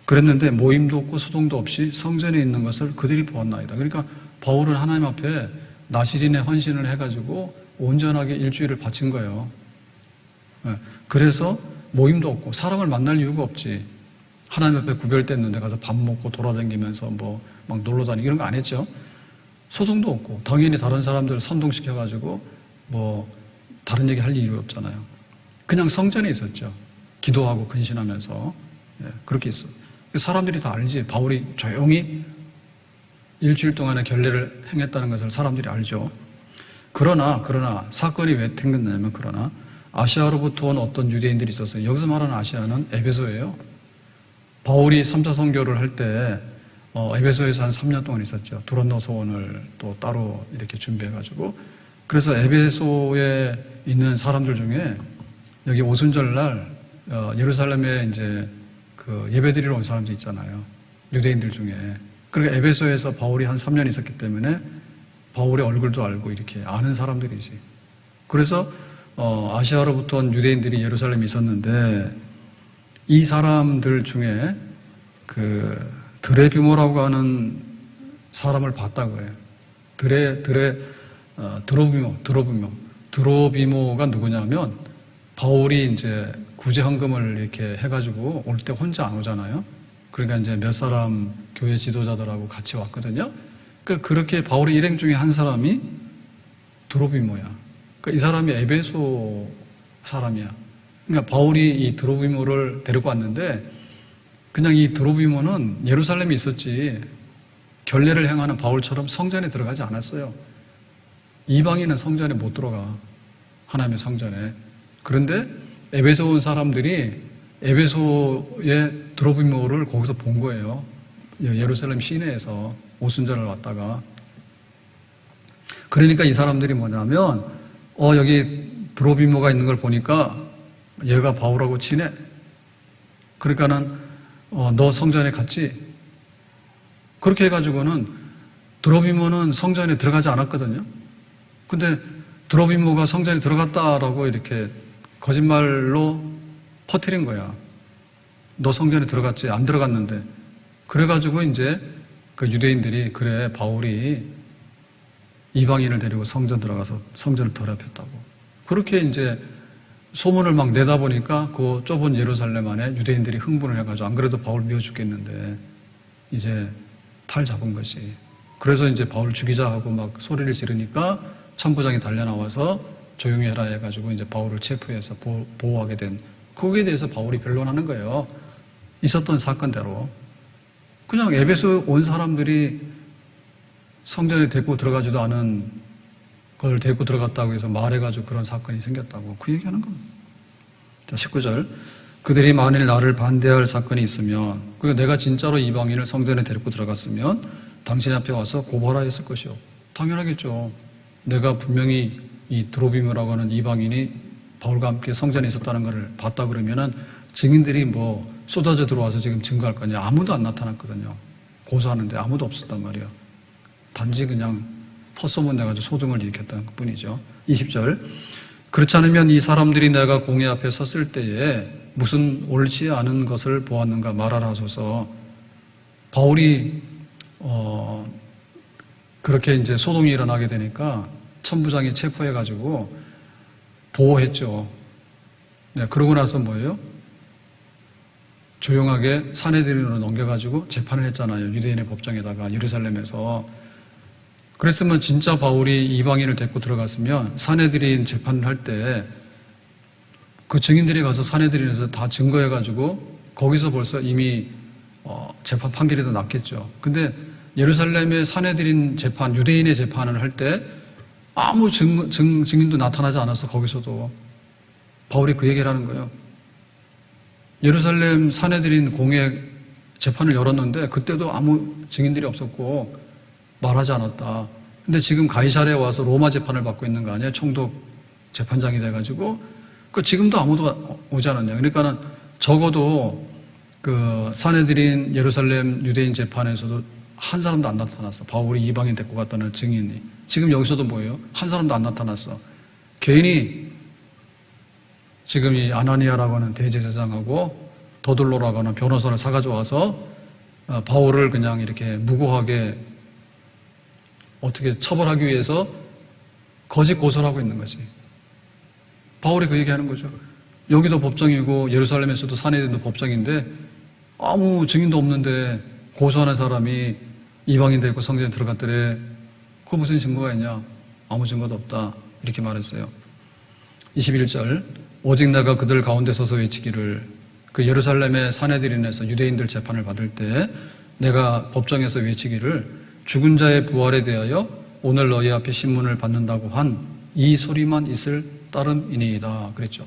그랬는데 모임도 없고 소동도 없이 성전에 있는 것을 그들이 보았나이다. 그러니까 바울은 하나님 앞에 나시린의 헌신을 해가지고 온전하게 일주일을 바친 거예요. 그래서 모임도 없고 사람을 만날 이유가 없지. 하나님 앞에 구별됐는데 가서 밥 먹고 돌아다니면서 뭐 막 놀러 다니고 이런 거 안 했죠. 소동도 없고 당연히 다른 사람들을 선동시켜가지고 뭐 다른 얘기 할 이유 없잖아요. 그냥 성전에 있었죠. 기도하고 근신하면서. 예, 그렇게 있어. 사람들이 다 알지. 바울이 조용히 일주일 동안의 결례를 행했다는 것을 사람들이 알죠. 그러나 사건이 왜 생겼냐면 그러나 아시아로부터 온 어떤 유대인들이 있었어요. 여기서 말하는 아시아는 에베소예요. 바울이 3차 선교를 할 때 에베소에서 한 3년 동안 있었죠. 두란노 소원을 또 따로 이렇게 준비해가지고. 그래서 에베소에 있는 사람들 중에 여기 오순절날 예루살렘에 이제 그 예배드리러 온 사람들 있잖아요. 유대인들 중에. 그러니까 에베소에서 바울이 한 3년 있었기 때문에 바울의 얼굴도 알고 이렇게 아는 사람들이지. 그래서 아시아로부터 온 유대인들이 예루살렘에 있었는데 이 사람들 중에 그 드레비모라고 하는 사람을 봤다고 해요. 드로비모가 누구냐면 바울이 이제 구제 헌금을 이렇게 해가지고 올 때 혼자 안 오잖아요. 그러니까 이제 몇 사람 교회 지도자들하고 같이 왔거든요. 그러니까 그렇게 바울의 일행 중에 한 사람이 드로비모야. 그러니까 이 사람이 에베소 사람이야. 그러니까 바울이 이 드로비모를 데리고 왔는데 그냥 이 드로비모는 예루살렘에 있었지 결례를 행하는 바울처럼 성전에 들어가지 않았어요. 이방인은 성전에 못 들어가. 하나님의 성전에. 그런데 에베소 온 사람들이 에베소의 드로비모를 거기서 본 거예요. 예루살렘 시내에서 오순절을 왔다가. 그러니까 이 사람들이 뭐냐면 여기 드로비모가 있는 걸 보니까 얘가 바울하고 친해. 그러니까는 너 성전에 갔지? 그렇게 해가지고는 드로비모는 성전에 들어가지 않았거든요. 근데 드로비모가 성전에 들어갔다라고 이렇게 거짓말로 퍼뜨린 거야. 너 성전에 들어갔지? 안 들어갔는데. 그래가지고 이제 그 유대인들이 그래 바울이 이방인을 데리고 성전 들어가서 성전을 더럽혔다고. 그렇게 이제 소문을 막 내다 보니까 그 좁은 예루살렘 안에 유대인들이 흥분을 해가지고 안 그래도 바울 미워 죽겠는데 이제 탈 잡은 거지. 그래서 이제 바울 죽이자 하고 막 소리를 지르니까 천부장이 달려나와서 조용히 해라 해가지고 이제 바울을 체포해서 보호하게 된, 거기에 대해서 바울이 변론하는 거예요. 있었던 사건대로. 그냥 에베소 온 사람들이 성전에 데리고 들어가지도 않은 걸 데리고 들어갔다고 해서 말해가지고 그런 사건이 생겼다고 그 얘기하는 겁니다. 자, 19절. 그들이 만일 나를 반대할 사건이 있으면, 그러니까 내가 진짜로 이방인을 성전에 데리고 들어갔으면 당신 앞에 와서 고발하라 했을 것이요. 당연하겠죠. 내가 분명히 이 드로비모라고 하는 이방인이 바울과 함께 성전에 있었다는 것을 봤다 그러면은 증인들이 뭐 쏟아져 들어와서 지금 증거할 거냐. 아무도 안 나타났거든요. 고소하는데 아무도 없었단 말이에요. 단지 그냥 헛소문 내가지고 소동을 일으켰다는 것 뿐이죠. 20절. 그렇지 않으면 이 사람들이 내가 공회 앞에 섰을 때에 무슨 옳지 않은 것을 보았는가 말하라 하소서. 바울이 그렇게 이제 소동이 일어나게 되니까 천부장이 체포해가지고 보호했죠. 네, 그러고 나서 뭐예요? 조용하게 사내들인으로 넘겨가지고 재판을 했잖아요. 유대인의 법정에다가 예루살렘에서. 그랬으면 진짜 바울이 이방인을 데리고 들어갔으면 사내들인 재판을 할 때 그 증인들이 가서 사내들인에서 다 증거해가지고 거기서 벌써 이미 재판 판결이 더 났겠죠. 근데 예루살렘의 사내들인 재판, 유대인의 재판을 할 때 아무 증인도 나타나지 않아서 거기서도 바울이 그 얘기를 하는 거예요. 예루살렘 사내들인 공회 재판을 열었는데 그때도 아무 증인들이 없었고 말하지 않았다. 근데 지금 가이사랴에 와서 로마 재판을 받고 있는 거 아니에요? 총독 재판장이 돼가지고. 그 지금도 아무도 오지 않았냐. 그러니까는 적어도 그 사내들인 예루살렘 유대인 재판에서도 한 사람도 안 나타났어. 바울이 이방인 데리고 갔다는 증인이. 지금 여기서도 뭐예요? 한 사람도 안 나타났어. 괜히 지금 이 아나니아라고 하는 대제사장하고 더둘로라고 하는 변호사를 사가지고 와서 바울을 그냥 이렇게 무고하게 어떻게 처벌하기 위해서 거짓 고소를 하고 있는 거지. 바울이 그 얘기하는 거죠. 여기도 법정이고 예루살렘에서도 사내들도 법정인데 아무 증인도 없는데 고소하는 사람이 이방인 데리고 성전에 들어갔더래. 그거 무슨 증거가 있냐? 아무 증거도 없다. 이렇게 말했어요. 21절. 오직 내가 그들 가운데 서서 외치기를, 그 예루살렘의 사내들인에서 유대인들 재판을 받을 때 내가 법정에서 외치기를, 죽은 자의 부활에 대하여 오늘 너희 앞에 신문을 받는다고 한 이 소리만 있을 따름이니이다. 그랬죠.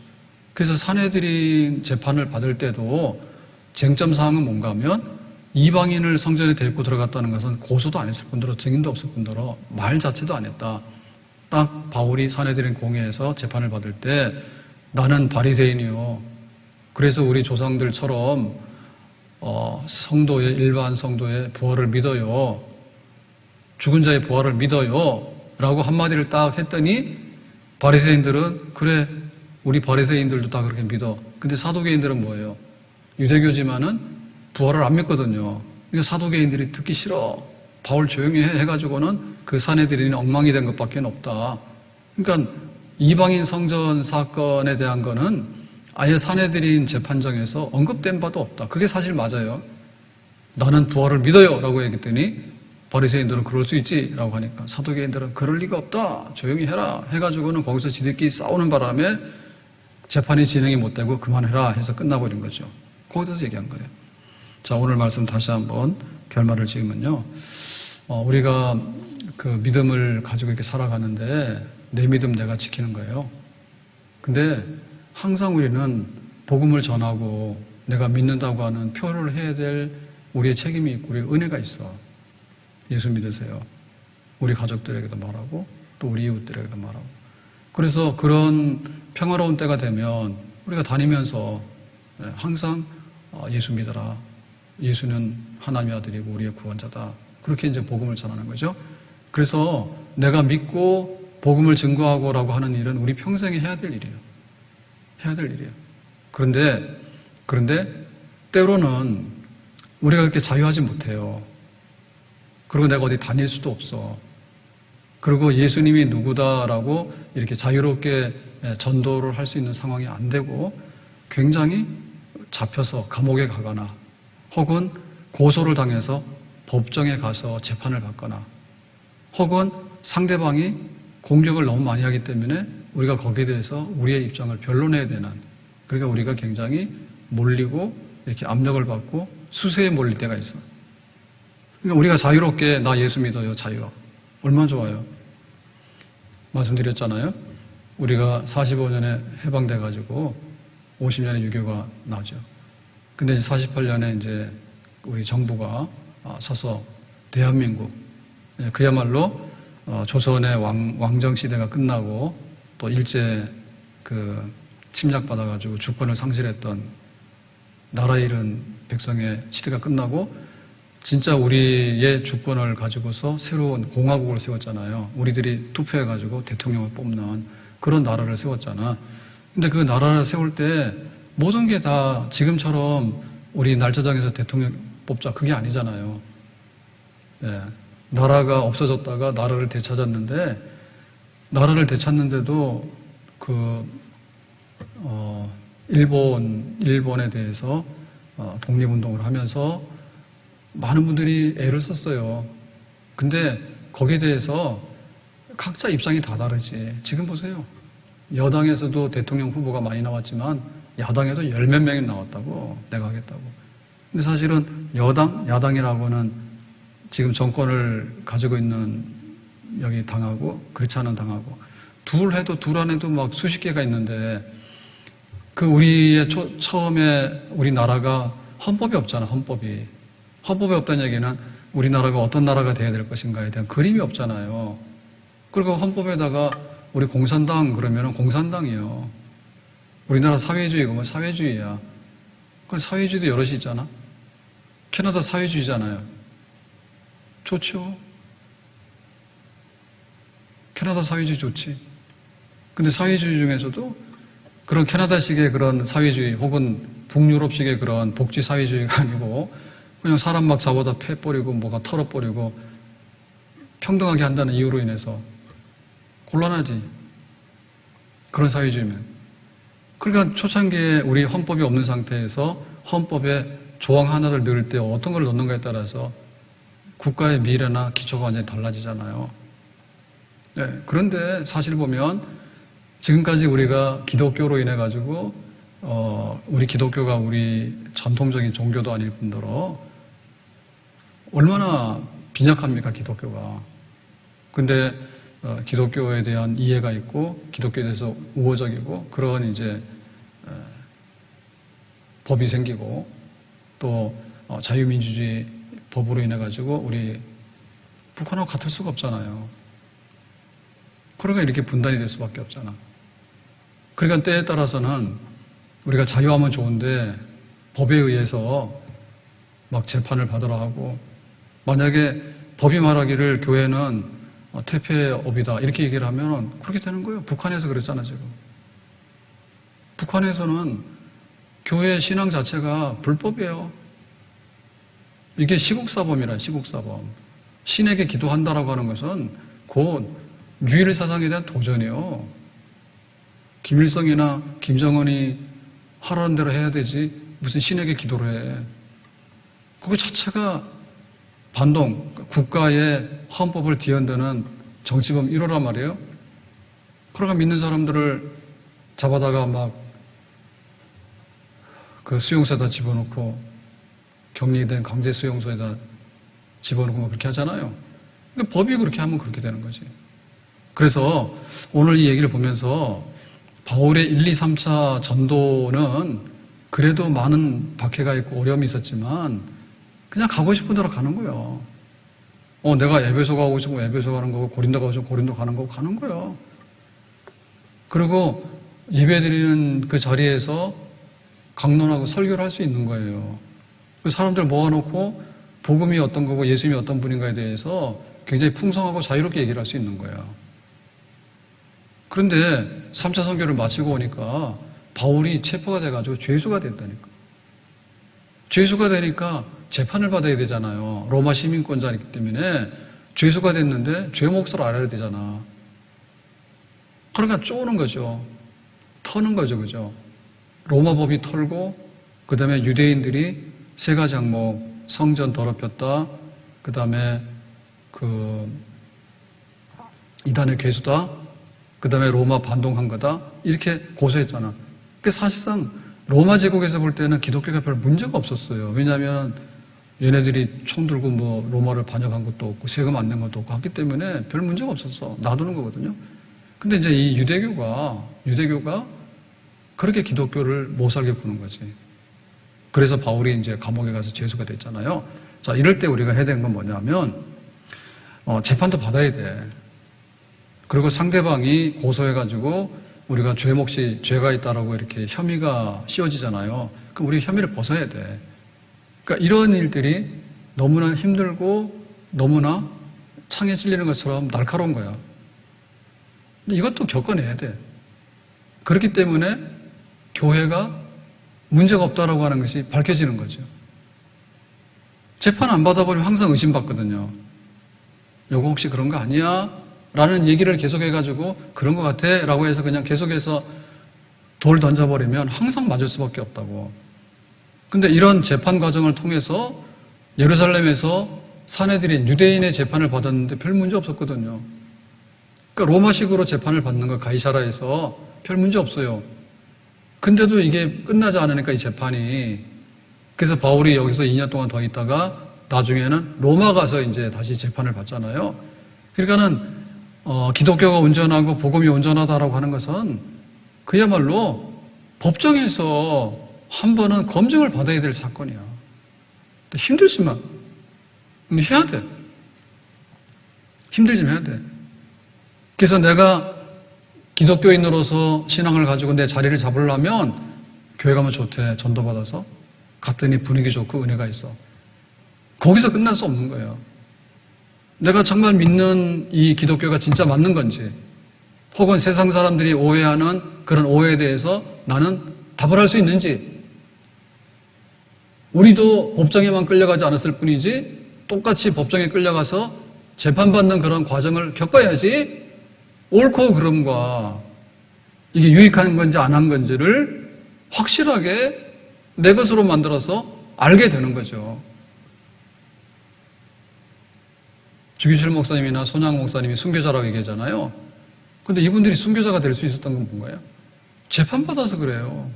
그래서 사내들인 재판을 받을 때도 쟁점 사항은 뭔가 하면 이방인을 성전에 데리고 들어갔다는 것은 고소도 안 했을 뿐더러 증인도 없을 뿐더러 말 자체도 안 했다. 딱 바울이 사내들인 공회에서 재판을 받을 때 나는 바리새인이요. 그래서 우리 조상들처럼 성도의, 일반 성도의 부활을 믿어요. 죽은 자의 부활을 믿어요. 라고 한마디를 딱 했더니 바리새인들은 그래, 우리 바리새인들도 다 그렇게 믿어. 근데 사두개인들은 뭐예요? 유대교지만은 부활을 안 믿거든요. 그러니까 사두개인들이 듣기 싫어. 바울 조용히 해가지고는 그 사내들이 엉망이 된 것밖에 없다. 그러니까 이방인 성전 사건에 대한 거는 아예 사내들인 재판정에서 언급된 바도 없다. 그게 사실 맞아요. 나는 부활을 믿어요 라고 얘기했더니 바리새인들은 그럴 수 있지 라고 하니까 사두개인들은 그럴 리가 없다. 조용히 해라 해가지고는 거기서 지들끼리 싸우는 바람에 재판이 진행이 못 되고 그만해라 해서 끝나버린 거죠. 거기서 얘기한 거예요. 자, 오늘 말씀 다시 한번 결말을 지으면요. 우리가 그 믿음을 가지고 이렇게 살아가는데 내 믿음 내가 지키는 거예요. 근데 항상 우리는 복음을 전하고 내가 믿는다고 하는 표현을 해야 될 우리의 책임이 있고 우리의 은혜가 있어. 예수 믿으세요. 우리 가족들에게도 말하고 또 우리 이웃들에게도 말하고. 그래서 그런 평화로운 때가 되면 우리가 다니면서 항상 예수 믿어라. 예수는 하나님의 아들이고 우리의 구원자다. 그렇게 이제 복음을 전하는 거죠. 그래서 내가 믿고 복음을 증거하고라고 하는 일은 우리 평생에 해야 될 일이에요. 해야 될 일이에요. 그런데 때로는 우리가 그렇게 자유하지 못해요. 그리고 내가 어디 다닐 수도 없어. 그리고 예수님이 누구다라고 이렇게 자유롭게 전도를 할 수 있는 상황이 안 되고 굉장히 잡혀서 감옥에 가거나 혹은 고소를 당해서 법정에 가서 재판을 받거나 혹은 상대방이 공격을 너무 많이 하기 때문에 우리가 거기에 대해서 우리의 입장을 변론해야 되는, 그러니까 우리가 굉장히 몰리고 이렇게 압력을 받고 수세에 몰릴 때가 있어. 그러니까 우리가 자유롭게 나 예수 믿어요. 자유. 얼마나 좋아요. 말씀드렸잖아요. 우리가 45년에 해방돼가지고 50년에 유교가 나죠. 근데 이제 48년에 이제 우리 정부가 서서 대한민국, 그야말로 조선의 왕정 시대가 끝나고 또 일제 침략받아가지고 주권을 상실했던 나라 잃은 백성의 시대가 끝나고 진짜 우리의 주권을 가지고서 새로운 공화국을 세웠잖아요. 우리들이 투표해가지고 대통령을 뽑는 그런 나라를 세웠잖아. 근데 그 나라를 세울 때 모든 게 다 지금처럼 우리 날짜정해서 대통령 뽑자 그게 아니잖아요. 예. 나라가 없어졌다가 나라를 되찾았는데 나라를 되찾는데도 일본에 대해서 독립운동을 하면서 많은 분들이 애를 썼어요. 근데 거기에 대해서 각자 입장이 다 다르지. 지금 보세요. 여당에서도 대통령 후보가 많이 나왔지만 야당에도 10몇 명이 나왔다고, 내가 하겠다고. 근데 사실은 야당이라고는 지금 정권을 가지고 있는 여기 당하고 그렇지 않은 당하고 둘 안 해도 막 수십 개가 있는데 우리의 처음에 우리나라가 헌법이 없잖아. 헌법이 없다는 얘기는 우리나라가 어떤 나라가 돼야 될 것인가에 대한 그림이 없잖아요. 그리고 헌법에다가 우리 공산당 그러면은 공산당이요. 우리나라 사회주의 그러면 사회주의야. 그 사회주의도 여럿이 있잖아. 캐나다 사회주의잖아요. 좋죠. 캐나다 사회주의 좋지. 근데 사회주의 중에서도 그런 캐나다식의 그런 사회주의 혹은 북유럽식의 그런 복지 사회주의가 아니고 그냥 사람 막 잡아다 패버리고 뭐가 털어버리고 평등하게 한다는 이유로 인해서 곤란하지. 그런 사회주의면. 그러니까 초창기에 우리 헌법이 없는 상태에서 헌법에 조항 하나를 넣을 때 어떤 걸 넣는가에 따라서 국가의 미래나 기초가 완전히 달라지잖아요. 네, 그런데 사실 보면 지금까지 우리가 기독교로 인해 가지고 우리 기독교가 우리 전통적인 종교도 아닐 뿐더러 얼마나 빈약합니까 기독교가. 근데 기독교에 대한 이해가 있고 기독교에 대해서 우호적이고 그런 이제 법이 생기고 또 자유민주주의 법으로 인해 가지고 우리 북한하고 같을 수가 없잖아요. 그러니까 이렇게 분단이 될 수밖에 없잖아. 그러니까 때에 따라서는 우리가 자유하면 좋은데 법에 의해서 막 재판을 받으라 하고 만약에 법이 말하기를 교회는 퇴폐업이다 이렇게 얘기를 하면 그렇게 되는 거예요. 북한에서 그랬잖아 지금. 북한에서는 교회 신앙 자체가 불법이에요. 이게 시국사범이라 시국사범. 신에게 기도한다라고 하는 것은 곧 유일 사상에 대한 도전이요. 김일성이나 김정은이 하라는 대로 해야 되지 무슨 신에게 기도를 해. 그거 자체가 반동, 국가의 헌법을 뒤흔드는 정치범 1호란 말이에요. 그러니까 믿는 사람들을 잡아다가 막 그 수용소에다 집어넣고 격리된 강제 수용소에다 집어넣고 막 그렇게 하잖아요. 그러니까 법이 그렇게 하면 그렇게 되는 거지. 그래서 오늘 이 얘기를 보면서 바울의 1, 2, 3차 전도는 그래도 많은 박해가 있고 어려움이 있었지만 그냥 가고 싶은 대로 가는 거예요. 내가 에베소 가고 싶으면 에베소 가는 거고 고린도 가고 싶으면 고린도 가는 거고 가는 거예요. 그리고 예배드리는 그 자리에서 강론하고 설교를 할 수 있는 거예요. 사람들 모아놓고 복음이 어떤 거고 예수님이 어떤 분인가에 대해서 굉장히 풍성하고 자유롭게 얘기를 할 수 있는 거예요. 그런데 3차 선교를 마치고 오니까 바울이 체포가 돼가지고 죄수가 됐다니까. 죄수가 되니까 재판을 받아야 되잖아요. 로마 시민권자이기 때문에 죄수가 됐는데 죄 몫을 알아야 되잖아. 그러니까 쪼는 거죠. 터는 거죠. 그죠? 로마 법이 털고 그 다음에 유대인들이 세 가지 항목, 성전 더럽혔다, 그 다음에 이단의 괴수다, 그 다음에 로마 반동한 거다, 이렇게 고소했잖아. 그러니까 사실상 로마 제국에서 볼 때는 기독교가 별 문제가 없었어요. 왜냐하면 얘네들이 총 들고 뭐 로마를 반역한 것도 없고 세금 안 낸 것도 없고 했기 때문에 별 문제가 없었어. 놔두는 거거든요. 근데 이제 이 유대교가 그렇게 기독교를 못 살게 구는 거지. 그래서 바울이 이제 감옥에 가서 죄수가 됐잖아요. 자, 이럴 때 우리가 해야 되는 건 뭐냐면, 재판도 받아야 돼. 그리고 상대방이 고소해가지고 우리가 죄 몫이 죄가 있다라고 이렇게 혐의가 씌워지잖아요. 그럼 우리 혐의를 벗어야 돼. 그러니까 이런 일들이 너무나 힘들고 너무나 창에 찔리는 것처럼 날카로운 거야. 이것도 겪어내야 돼. 그렇기 때문에 교회가 문제가 없다라고 하는 것이 밝혀지는 거죠. 재판 안 받아보면 항상 의심받거든요. 요거 혹시 그런 거 아니야? 라는 얘기를 계속해가지고 그런 것 같아? 라고 해서 그냥 계속해서 돌 던져버리면 항상 맞을 수밖에 없다고. 근데 이런 재판 과정을 통해서 예루살렘에서 사내들인 유대인의 재판을 받았는데 별 문제 없었거든요. 그러니까 로마식으로 재판을 받는 거 가이사라에서 별 문제 없어요. 근데도 이게 끝나지 않으니까 이 재판이. 그래서 바울이 여기서 2년 동안 더 있다가 나중에는 로마 가서 이제 다시 재판을 받잖아요. 그러니까는 기독교가 온전하고 복음이 온전하다라고 하는 것은 그야말로 법정에서 한 번은 검증을 받아야 될 사건이야. 힘들지만 해야 돼. 힘들지만 해야 돼. 그래서 내가 기독교인으로서 신앙을 가지고 내 자리를 잡으려면 교회 가면 좋대. 전도받아서 갔더니 분위기 좋고 은혜가 있어. 거기서 끝날 수 없는 거예요. 내가 정말 믿는 이 기독교가 진짜 맞는 건지, 혹은 세상 사람들이 오해하는 그런 오해에 대해서 나는 답을 할 수 있는지, 우리도 법정에만 끌려가지 않았을 뿐이지 똑같이 법정에 끌려가서 재판받는 그런 과정을 겪어야지 옳고 그름과 이게 유익한 건지 안 한 건지를 확실하게 내 것으로 만들어서 알게 되는 거죠. 주기실 목사님이나 손양 목사님이 순교자라고 얘기하잖아요. 그런데 이분들이 순교자가 될 수 있었던 건 뭔가요? 재판받아서 그래요.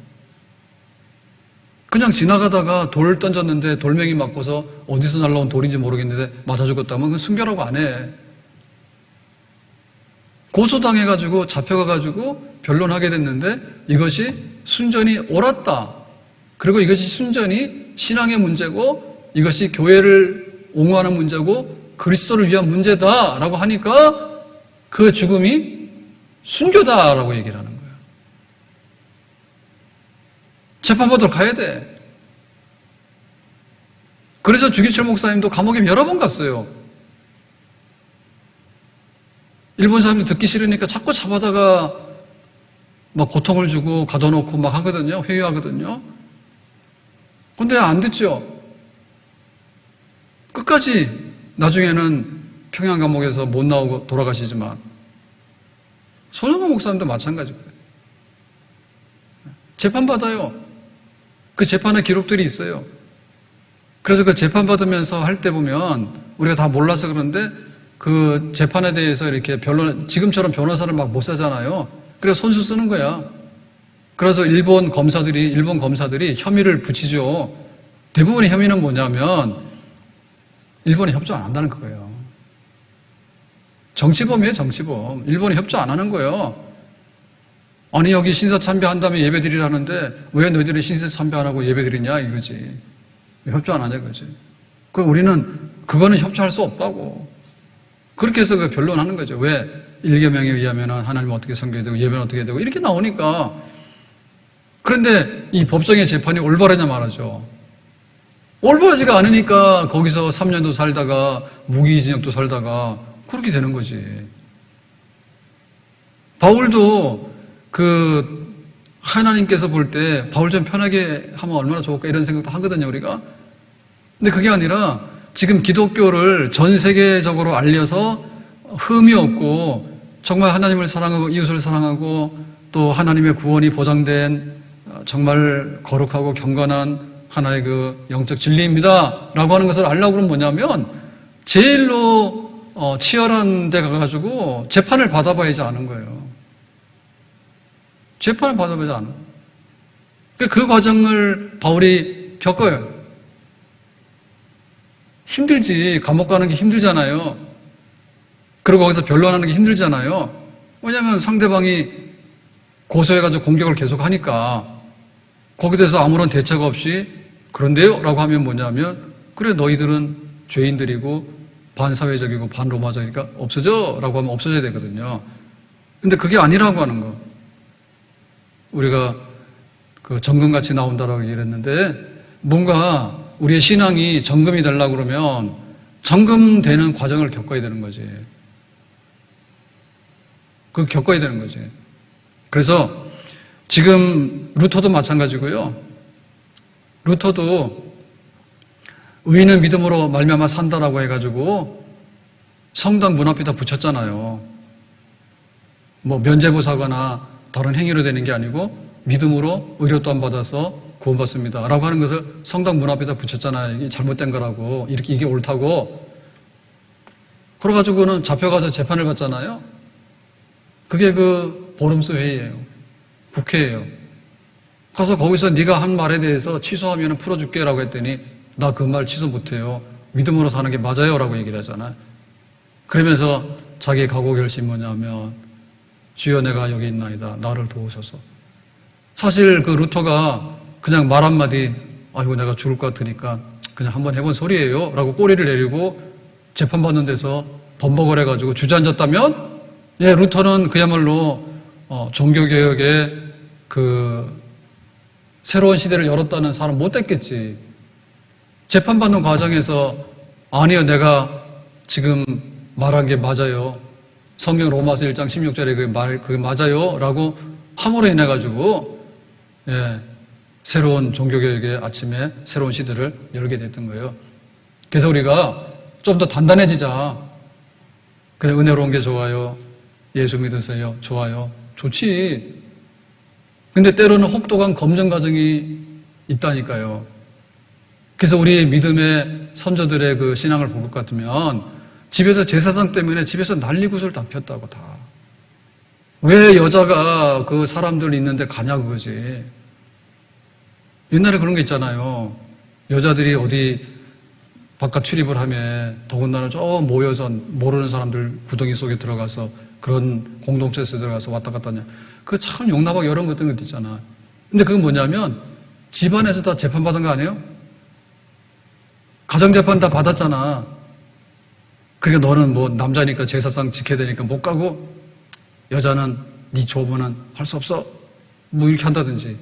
그냥 지나가다가 돌 던졌는데 돌멩이 맞고서 어디서 날라온 돌인지 모르겠는데 맞아 죽었다면 그건 순교라고 안 해. 고소당해가지고 잡혀가가지고 변론하게 됐는데 이것이 순전히 옳았다. 그리고 이것이 순전히 신앙의 문제고 이것이 교회를 옹호하는 문제고 그리스도를 위한 문제다라고 하니까 그 죽음이 순교다라고 얘기를 하는 거예요. 재판받으러 가야 돼. 그래서 주기철 목사님도 감옥에 여러 번 갔어요. 일본 사람들 듣기 싫으니까 자꾸 잡아다가 막 고통을 주고 가둬놓고 막 하거든요. 회유하거든요. 근데 안 됐죠. 끝까지 나중에는 평양 감옥에서 못 나오고 돌아가시지만 손영호 목사님도 마찬가지고요. 재판받아요. 그 재판의 기록들이 있어요. 그래서 그 재판받으면서 할 때 보면 우리가 다 몰라서 그런데 그 재판에 대해서 이렇게 지금처럼 변호사를 막 못 사잖아요. 그래서 손수 쓰는 거야. 그래서 일본 검사들이 혐의를 붙이죠. 대부분의 혐의는 뭐냐면 일본이 협조 안 한다는 거예요. 정치범이에요, 정치범. 일본이 협조 안 하는 거예요. 아니 여기 신사참배 한 다음에 예배 드리라는데 왜 너희들이 신사참배 안 하고 예배 드리냐 이거지. 협조 안 하냐 이거지. 우리는 그거는 협조할 수 없다고. 그렇게 해서 그 변론하는 거죠. 왜 일계명에 의하면 하나님은 어떻게 섬겨야 되고 예배는 어떻게 되고 이렇게 나오니까. 그런데 이 법정의 재판이 올바르냐 말하죠. 올바르지가 않으니까 거기서 3년도 살다가 무기징역도 살다가 그렇게 되는 거지. 바울도 하나님께서 볼 때 바울 좀 편하게 하면 얼마나 좋을까 이런 생각도 하거든요, 우리가. 근데 그게 아니라 지금 기독교를 전 세계적으로 알려서 흠이 없고 정말 하나님을 사랑하고 이웃을 사랑하고 또 하나님의 구원이 보장된 정말 거룩하고 경건한 하나의 그 영적 진리입니다 라고 하는 것을 알려고 그러면 뭐냐면 제일로 치열한 데 가가지고 재판을 받아봐야지 아는 거예요. 재판을 받아봐야지 아는 거예요. 그 과정을 바울이 겪어요. 힘들지. 감옥 가는 게 힘들잖아요. 그리고 거기서 변론하는 게 힘들잖아요. 왜냐하면 상대방이 고소해가지고 공격을 계속 하니까 거기에 대해서 아무런 대책 없이 그런데요? 라고 하면 뭐냐면 그래 너희들은 죄인들이고 반사회적이고 반로마적이니까 없어져 라고 하면 없어져야 되거든요. 근데 그게 아니라고 하는 거. 우리가 정금같이 나온다라고 얘기를 했는데 뭔가 우리의 신앙이 정금이 되려고 그러면 정금되는 과정을 겪어야 되는 거지. 겪어야 되는 거지. 그래서 지금 루터도 마찬가지고요. 루터도 의인은 믿음으로 말미암아 산다라고 해가지고 성당 문 앞에다 붙였잖아요. 뭐 면죄부 사거나 다른 행위로 되는 게 아니고 믿음으로 의료 또한 받아서 구원받습니다 라고 하는 것을 성당 문 앞에다 붙였잖아요. 이게 잘못된 거라고, 이게 옳다고. 그래가지고는 잡혀가서 재판을 받잖아요. 그게 보름스 회의예요. 국회예요. 가서 거기서 네가 한 말에 대해서 취소하면 풀어줄게 라고 했더니 나 그 말 취소 못해요. 믿음으로 사는 게 맞아요 라고 얘기를 하잖아요. 그러면서 자기의 각오 결심이 뭐냐면 주여 내가 여기 있나이다. 나를 도우소서. 사실 루터가 그냥 말 한마디 아이고 내가 죽을 것 같으니까 그냥 한번 해본 소리예요 라고 꼬리를 내리고 재판받는 데서 범벅을 해가지고 주저앉았다면 루터는 그야말로 종교개혁의 새로운 시대를 열었다는 사람 못 됐겠지. 재판받는 과정에서 아니요 내가 지금 말한 게 맞아요. 성경 로마서 1장 16절에 그게 맞아요 라고 함으로 인해가지고 새로운 종교개혁의 아침에 새로운 시대를 열게 됐던 거예요. 그래서 우리가 좀 더 단단해지자. 그냥 은혜로운 게 좋아요. 예수 믿으세요. 좋아요. 좋지. 근데 때로는 혹독한 검증 과정이 있다니까요. 그래서 우리 믿음의 선조들의 신앙을 볼 것 같으면 집에서 제사장 때문에 집에서 난리굿을 다 폈다고 다. 왜 여자가 사람들 있는데 가냐 그거지. 옛날에 그런 게 있잖아요. 여자들이 어디 바깥 출입을 하면 더군다나 모여서 모르는 사람들 구덩이 속에 들어가서 그런 공동체에서 들어가서 왔다 갔다 하냐. 그거 참 용납하기 어려운 것들 있잖아. 근데 그건 뭐냐면 집안에서 다 재판받은 거 아니에요? 가정재판 다 받았잖아. 그러니까 너는 남자니까 제사상 지켜야 되니까 못 가고 여자는 네 조부는 할 수 없어. 이렇게 한다든지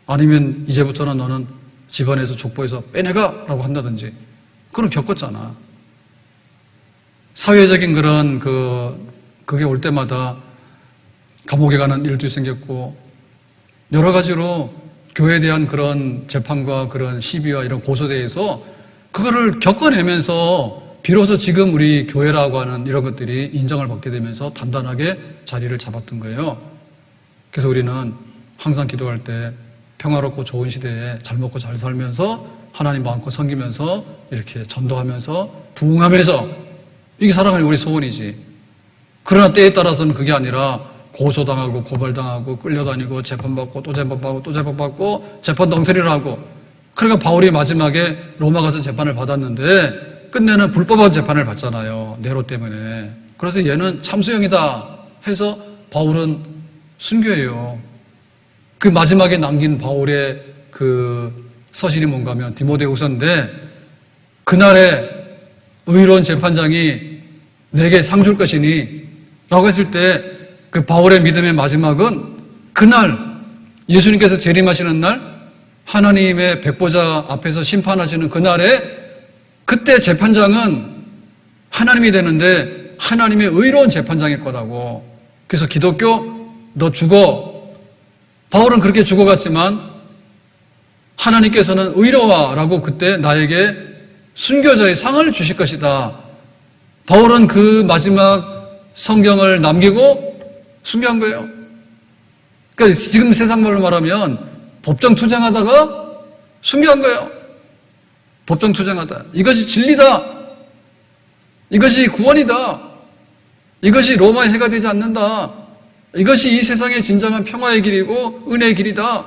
아니면 이제부터는 너는 집안에서 족보에서 빼내가 라고 한다든지 그런 겪었잖아. 사회적인 그게 올 때마다 감옥에 가는 일도 생겼고 여러 가지로 교회에 대한 그런 재판과 그런 시비와 이런 고소대에서 그거를 겪어내면서 비로소 지금 우리 교회라고 하는 이런 것들이 인정을 받게 되면서 단단하게 자리를 잡았던 거예요. 그래서 우리는 항상 기도할 때 평화롭고 좋은 시대에 잘 먹고 잘 살면서 하나님 마음껏 섬기면서 이렇게 전도하면서 부흥하면서 이게 사랑하는 우리 소원이지. 그러나 때에 따라서는 그게 아니라 고소당하고 고발당하고 끌려다니고 재판받고 또 재판받고 또 재판받고 재판 덩터리를 하고 그러니까 바울이 마지막에 로마 가서 재판을 받았는데 끝내는 불법한 재판을 받잖아요. 네로 때문에. 그래서 얘는 참수형이다 해서 바울은 순교예요. 그 마지막에 남긴 바울의 그 서신이 뭔가 하면 디모데후서인데, 그날에 의로운 재판장이 내게 상 줄 것이니 라고 했을 때 그 바울의 믿음의 마지막은 그날 예수님께서 재림하시는 날, 하나님의 백보자 앞에서 심판하시는 그날에, 그때 재판장은 하나님이 되는데 하나님의 의로운 재판장일 거라고. 그래서 기독교 너 죽어. 바울은 그렇게 죽어갔지만 하나님께서는 의로와라고 그때 나에게 순교자의 상을 주실 것이다. 바울은 그 마지막 성경을 남기고 순교한 거예요. 그러니까 지금 세상 말로 말하면 법정 투쟁하다가 순교한 거예요. 법정 투쟁하다. 이것이 진리다. 이것이 구원이다. 이것이 로마의 해가 되지 않는다. 이것이 이 세상의 진정한 평화의 길이고 은혜의 길이다.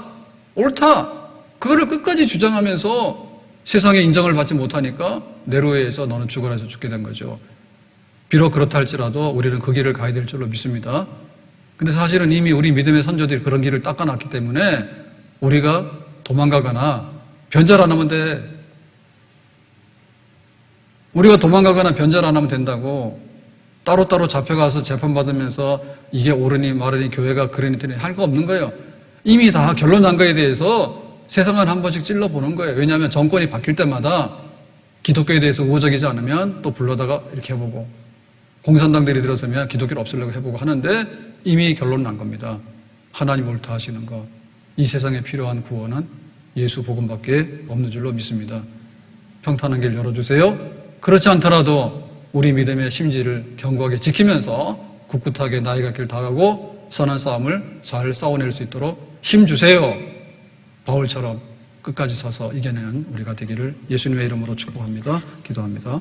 옳다. 그거를 끝까지 주장하면서 세상의 인정을 받지 못하니까 네로에서 너는 죽어라 해서 죽게 된 거죠. 비록 그렇다 할지라도 우리는 그 길을 가야 될 줄로 믿습니다. 근데 사실은 이미 우리 믿음의 선조들이 그런 길을 닦아놨기 때문에 우리가 도망가거나 변절 안 하면 돼. 우리가 도망가거나 변절 안 하면 된다고. 따로따로 잡혀가서 재판받으면서 이게 옳으니 말으니 교회가 그러니 들으니 할 거 없는 거예요. 이미 다 결론 난 거에 대해서 세상을 한 번씩 찔러보는 거예요. 왜냐하면 정권이 바뀔 때마다 기독교에 대해서 우호적이지 않으면 또 불러다가 이렇게 해보고, 공산당들이 들어서면 기독교를 없애려고 해보고 하는데 이미 결론 난 겁니다. 하나님 옳다 하시는 것. 이 세상에 필요한 구원은 예수 복음밖에 없는 줄로 믿습니다. 평탄한 길 열어주세요. 그렇지 않더라도 우리 믿음의 심지를 견고하게 지키면서 꿋꿋하게 나이 갈 길 다가고 선한 싸움을 잘 싸워낼 수 있도록 힘 주세요. 바울처럼 끝까지 서서 이겨내는 우리가 되기를 예수님의 이름으로 축복합니다. 기도합니다.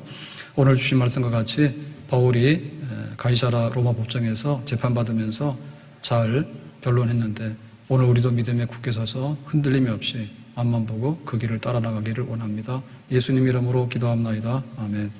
오늘 주신 말씀과 같이 바울이 가이사라 로마 법정에서 재판받으면서 잘 변론했는데 오늘 우리도 믿음에 굳게 서서 흔들림이 없이 앞만 보고 그 길을 따라 나가기를 원합니다. 예수님 이름으로 기도합나이다. 아멘.